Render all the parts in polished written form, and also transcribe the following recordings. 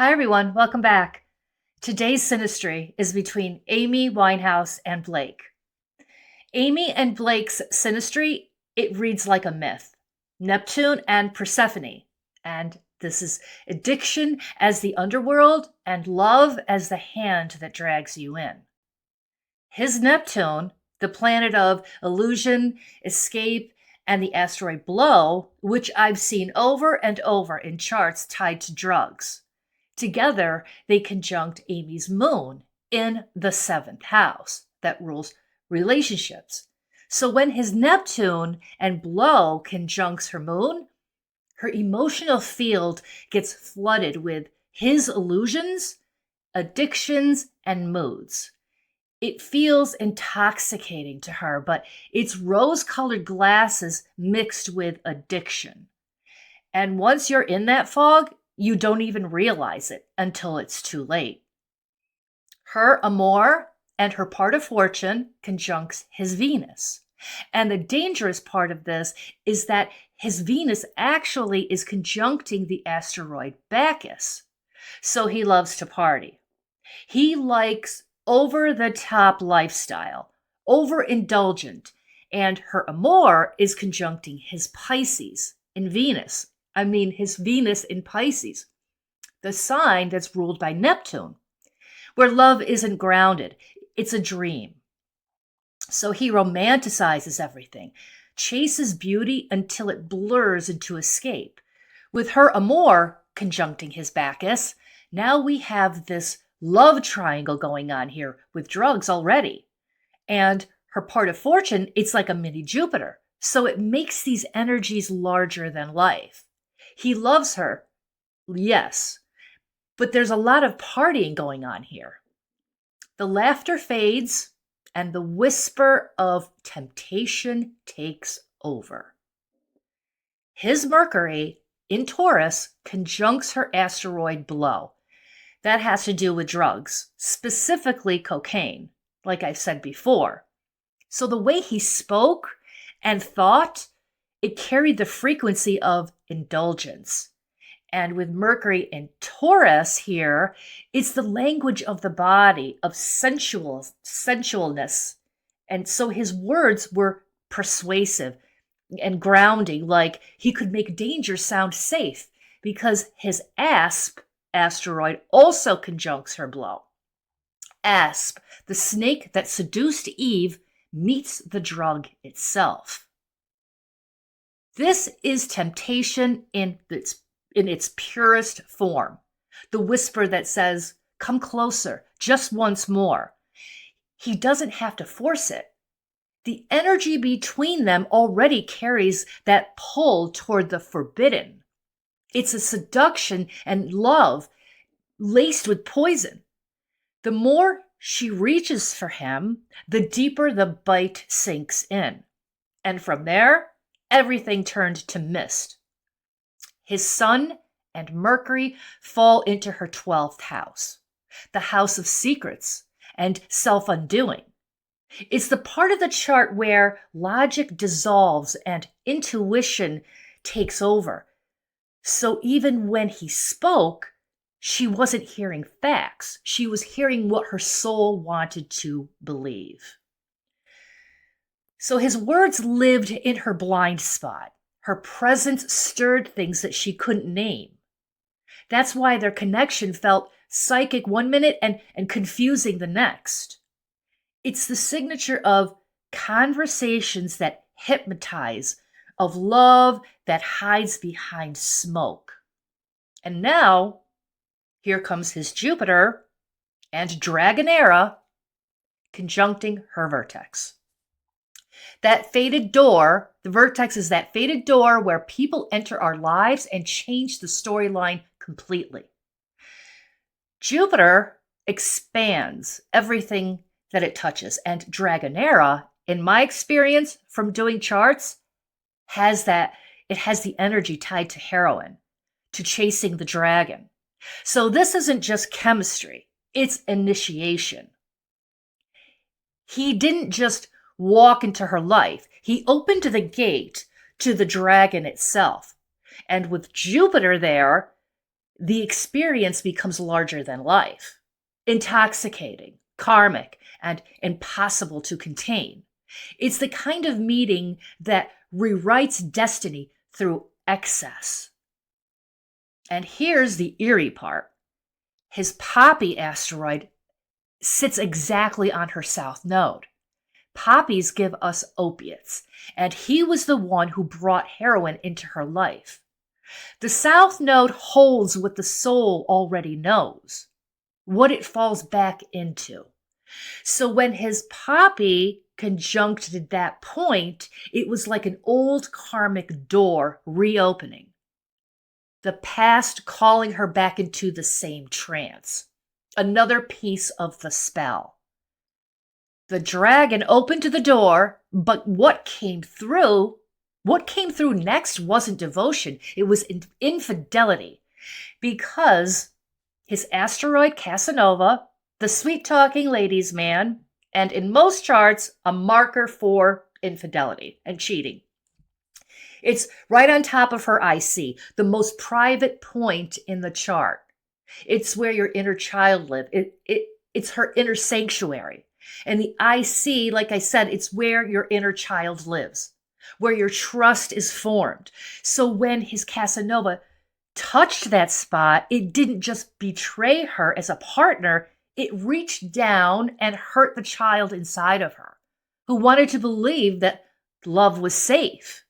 Hi, everyone. Welcome back. Today's Synastry is between Amy Winehouse and Blake. Amy and Blake's Synastry, it reads like a myth. Neptune and Persephone. And this is addiction as the underworld and love as the hand that drags you in. His Neptune, the planet of illusion, escape, and the asteroid Blow, which I've seen over and over in charts tied to drugs. Together, they conjunct Amy's moon in the seventh house that rules relationships. So when his Neptune and Blow conjuncts her moon, her emotional field gets flooded with his illusions, addictions, and moods. It feels intoxicating to her, but it's rose-colored glasses mixed with addiction. And once you're in that fog, you don't even realize it until it's too late. Her amour and her part of fortune conjuncts his Venus. And the dangerous part of this is that his Venus actually is conjuncting the asteroid Bacchus. So he loves to party. He likes over-the-top lifestyle, overindulgent, and her amour is conjuncting his Pisces in Venus. His Venus in Pisces, the sign that's ruled by Neptune, where love isn't grounded. It's a dream. So he romanticizes everything, chases beauty until it blurs into escape. With her amour conjuncting his Bacchus, now we have this love triangle going on here with drugs already. And her part of fortune, it's like a mini Jupiter. So it makes these energies larger than life. He loves her, yes, but there's a lot of partying going on here. The laughter fades and the whisper of temptation takes over. His Mercury in Taurus conjuncts her asteroid Blow. That has to do with drugs, specifically cocaine, like I've said before. So the way he spoke and thought, it carried the frequency of indulgence. And with Mercury in Taurus here, it's the language of the body, of sensualness. And so his words were persuasive and grounding, like he could make danger sound safe because his asp asteroid also conjuncts her Blow. Asp, the snake that seduced Eve, meets the drug itself. This is temptation in its purest form. The whisper that says, come closer, just once more. He doesn't have to force it. The energy between them already carries that pull toward the forbidden. It's a seduction and love laced with poison. The more she reaches for him, the deeper the bite sinks in. And from there, everything turned to mist. His Sun and Mercury fall into her 12th house, the house of secrets and self-undoing. It's the part of the chart where logic dissolves and intuition takes over. So even when he spoke, she wasn't hearing facts. She was hearing what her soul wanted to believe. So his words lived in her blind spot. Her presence stirred things that she couldn't name. That's why their connection felt psychic one minute and confusing the next. It's the signature of conversations that hypnotize, of love that hides behind smoke. And now, here comes his Jupiter and Dragonera conjuncting her vertex. That fated door, the vertex is that fated door where people enter our lives and change the storyline completely. Jupiter expands everything that it touches, and Dragonera, in my experience from doing charts, has the energy tied to heroin, to chasing the dragon. So this isn't just chemistry, it's initiation. He didn't just walk into her life. He opened the gate to the dragon itself. And with Jupiter there, the experience becomes larger than life, intoxicating, karmic, and impossible to contain. It's the kind of meeting that rewrites destiny through excess. And here's the eerie part. His Poppy asteroid sits exactly on her south node. Poppies give us opiates, and he was the one who brought heroin into her life. The south node holds what the soul already knows, what it falls back into. So when his Poppy conjuncted that point, it was like an old karmic door reopening, the past calling her back into the same trance. Another piece of the spell. The dragon opened the door, but what came through next wasn't devotion. It was infidelity, because his asteroid Casanova, the sweet-talking ladies' man, and in most charts, a marker for infidelity and cheating. It's right on top of her IC, the most private point in the chart. It's where your inner child lives. It's her inner sanctuary. And the IC, like I said, it's where your inner child lives, where your trust is formed. So when his Casanova touched that spot, it didn't just betray her as a partner, it reached down and hurt the child inside of her, who wanted to believe that love was safe.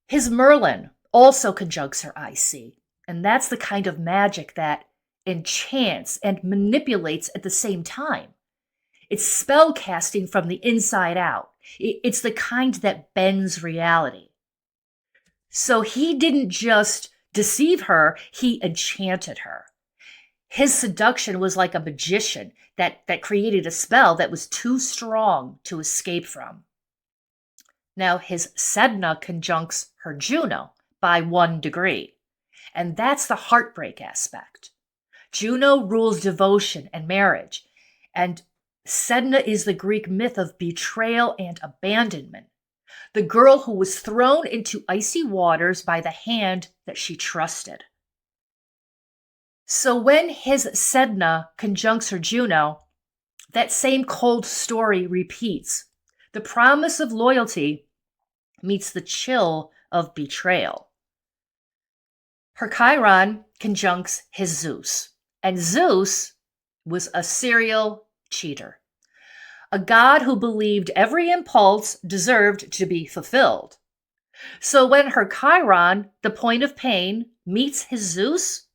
His Merlin also conjuncts her IC, and that's the kind of magic that enchants and manipulates at the same time. It's spell casting from the inside out. It's the kind that bends reality. So he didn't just deceive her, he enchanted her. His seduction was like a magician that created a spell that was too strong to escape from. Now, his Sedna conjuncts her Juno by 1 degree, and that's the heartbreak aspect. Juno rules devotion and marriage, and Sedna is the Greek myth of betrayal and abandonment, the girl who was thrown into icy waters by the hand that she trusted. So when his Sedna conjuncts her Juno, that same cold story repeats. The promise of loyalty meets the chill of betrayal. Her Chiron conjuncts his Zeus, and Zeus was a serial cheater, a god who believed every impulse deserved to be fulfilled. So when her Chiron, the point of pain, meets his Zeus,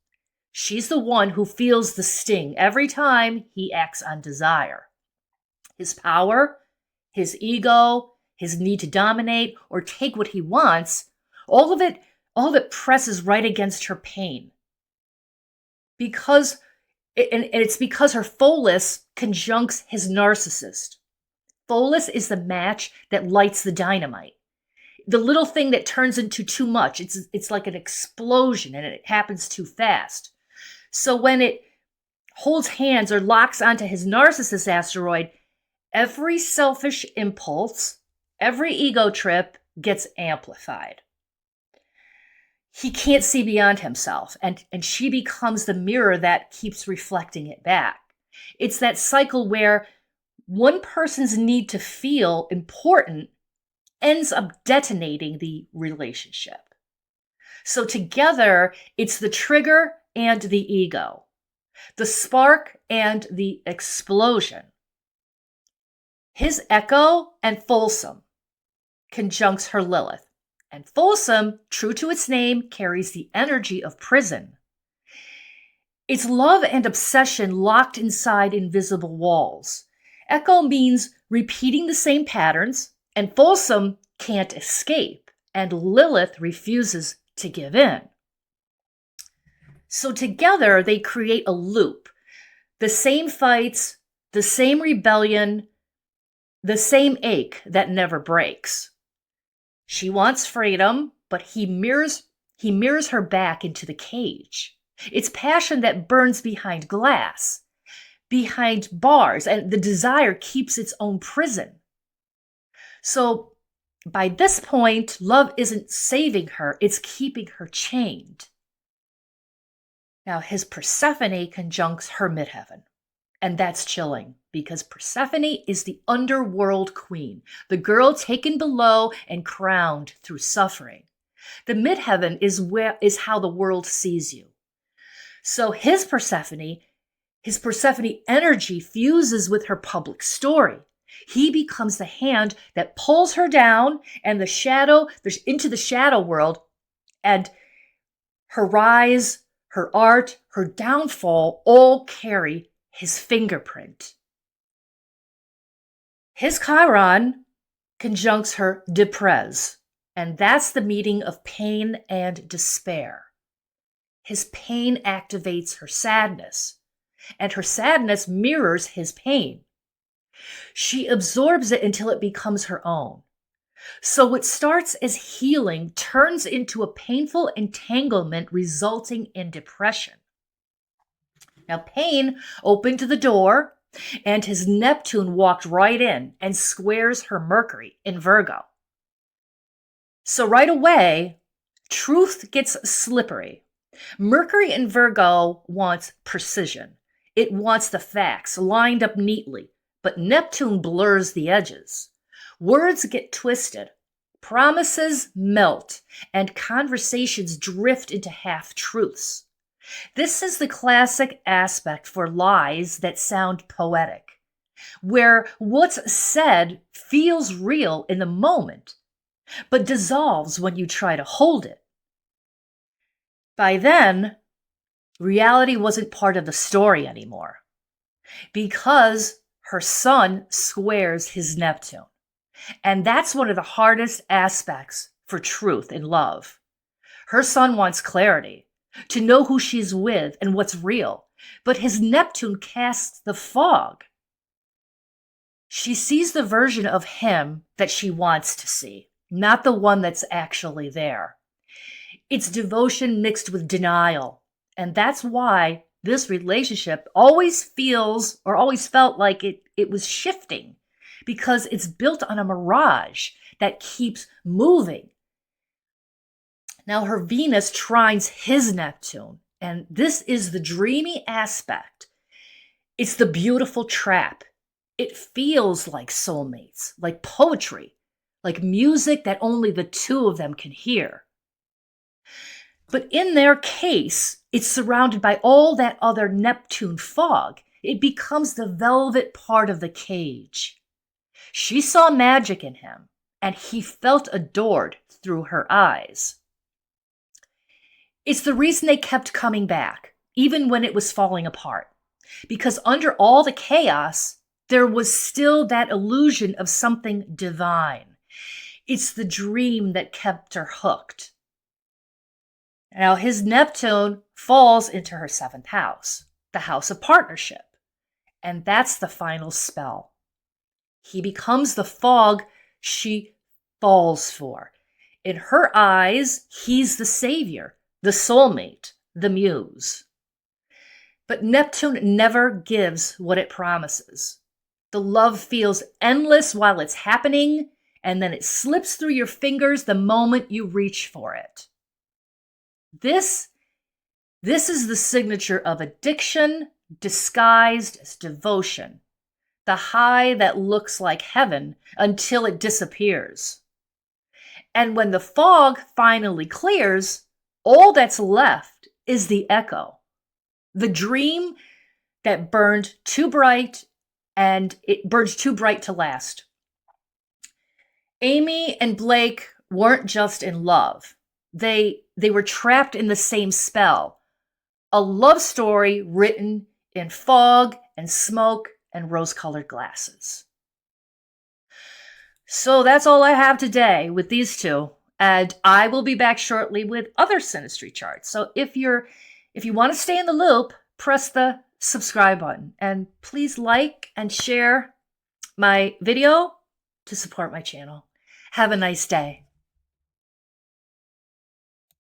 she's the one who feels the sting every time he acts on desire. His power, his ego, his need to dominate or take what he wants, all of it presses right against her pain. It's because her Pholus conjuncts his narcissist. Pholus is the match that lights the dynamite. The little thing that turns into too much. It's like an explosion and it happens too fast. So when it holds hands or locks onto his narcissist asteroid, every selfish impulse, every ego trip gets amplified. He can't see beyond himself, and she becomes the mirror that keeps reflecting it back. It's that cycle where one person's need to feel important ends up detonating the relationship. So together, it's the trigger and the ego, the spark and the explosion. His Echo and Folsom conjuncts her Lilith. And Folsom, true to its name, carries the energy of prison. It's love and obsession locked inside invisible walls. Echo means repeating the same patterns, and Folsom can't escape, and Lilith refuses to give in. So together they create a loop. The same fights, the same rebellion, the same ache that never breaks. She wants freedom, but he mirrors her back into the cage. It's passion that burns behind glass, behind bars, and the desire keeps its own prison. So by this point, love isn't saving her, it's keeping her chained. Now, his Persephone conjuncts her midheaven. And that's chilling because Persephone is the underworld queen, the girl taken below and crowned through suffering. The midheaven is how the world sees you. So his Persephone energy fuses with her public story. He becomes the hand that pulls her down and into the shadow world, and her rise, her art, her downfall all carry his fingerprint. His Chiron conjuncts her Deprez, and that's the meeting of pain and despair. His pain activates her sadness, and her sadness mirrors his pain. She absorbs it until it becomes her own. So what starts as healing turns into a painful entanglement resulting in depression. Now, pain opened the door, and his Neptune walked right in and squares her Mercury in Virgo. So right away, truth gets slippery. Mercury in Virgo wants precision. It wants the facts lined up neatly, but Neptune blurs the edges. Words get twisted, promises melt, and conversations drift into half-truths. This is the classic aspect for lies that sound poetic, where what's said feels real in the moment, but dissolves when you try to hold it. By then, reality wasn't part of the story anymore, because her Sun squares his Neptune. And that's one of the hardest aspects for truth in love. Her Sun wants clarity, to know who she's with and what's real, but his Neptune casts the fog. She sees the version of him that she wants to see, not the one that's actually there. It's devotion mixed with denial, and that's why this relationship always felt like it was shifting, because it's built on a mirage that keeps moving. Now her Venus trines his Neptune, and this is the dreamy aspect. It's the beautiful trap. It feels like soulmates, like poetry, like music that only the two of them can hear. But in their case, it's surrounded by all that other Neptune fog. It becomes the velvet part of the cage. She saw magic in him, and he felt adored through her eyes. It's the reason they kept coming back, even when it was falling apart. Because under all the chaos, there was still that illusion of something divine. It's the dream that kept her hooked. Now, his Neptune falls into her 7th house, the house of partnership. And that's the final spell. He becomes the fog she falls for. In her eyes, he's the savior, the soulmate, the muse. But Neptune never gives what it promises. The love feels endless while it's happening, and then it slips through your fingers the moment you reach for it. This is the signature of addiction disguised as devotion, the high that looks like heaven until it disappears. And when the fog finally clears, all that's left is the echo, the dream that burned too bright, and it burns too bright to last. Amy and Blake weren't just in love. They were trapped in the same spell. A love story written in fog and smoke and rose-colored glasses. So that's all I have today with these two. And I will be back shortly with other Synastry charts. So if you want to stay in the loop, press the subscribe button. And please like and share my video to support my channel. Have a nice day.